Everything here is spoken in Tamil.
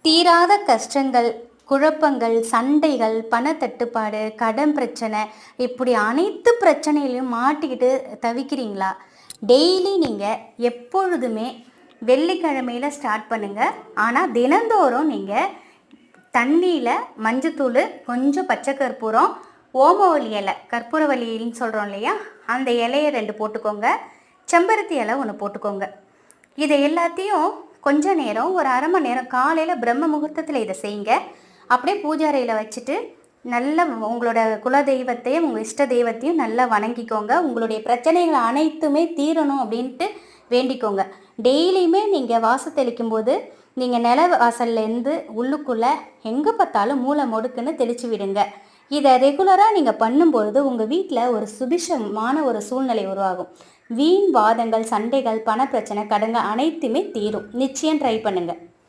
தீராத கஷ்டங்கள், குழப்பங்கள், சண்டைகள், பணத்தட்டுப்பாடு, கடன் பிரச்சனை, இப்படி அனைத்து பிரச்சனையிலையும் மாட்டிக்கிட்டு தவிக்கிறீங்களா? டெய்லி நீங்கள் எப்பொழுதுமே வெள்ளிக்கிழமையில் ஸ்டார்ட் பண்ணுங்கள். ஆனால் தினந்தோறும் நீங்கள் தண்ணியில் மஞ்சத்தூள், கொஞ்சம் பச்சை கற்பூரம், ஓமவல்லி இலை, கற்பூரவல்லின்னு சொல்கிறோம் இல்லையா, அந்த இலையை 2 போட்டுக்கோங்க. செம்பருத்தி இலை 1 போட்டுக்கோங்க. இதை எல்லாத்தையும் கொஞ்ச நேரம், ஒரு அரை மணி நேரம் காலையில் பிரம்ம முகூர்த்தத்தில் இதை செய்யுங்க. அப்படியே பூஜை அறையில் வச்சுட்டு நல்ல உங்களோட குலதெய்வத்தையும் உங்கள் இஷ்ட தெய்வத்தையும் நல்லா வணங்கிக்கோங்க. உங்களுடைய பிரச்சனைகள் அனைத்துமே தீரணும் அப்படின்ட்டு வேண்டிக்கோங்க. டெய்லியுமே நீங்கள் வாசல் தெளிக்கும் போது நீங்கள் நில வாசல்லேருந்து உள்ளுக்குள்ளே எங்கே பார்த்தாலும் மூளை முடுக்குன்னு தெளித்து விடுங்க. இதை ரெகுலராக நீங்கள் பண்ணும்பொழுது உங்கள் வீட்டில் ஒரு சுபிஷமான ஒரு சூழ்நிலை உருவாகும். வீண் வாதங்கள், சண்டைகள், பணப்பிரச்சனை, கடன்கள் அனைத்துமே தீரும். நிச்சயம் ட்ரை பண்ணுங்கள்.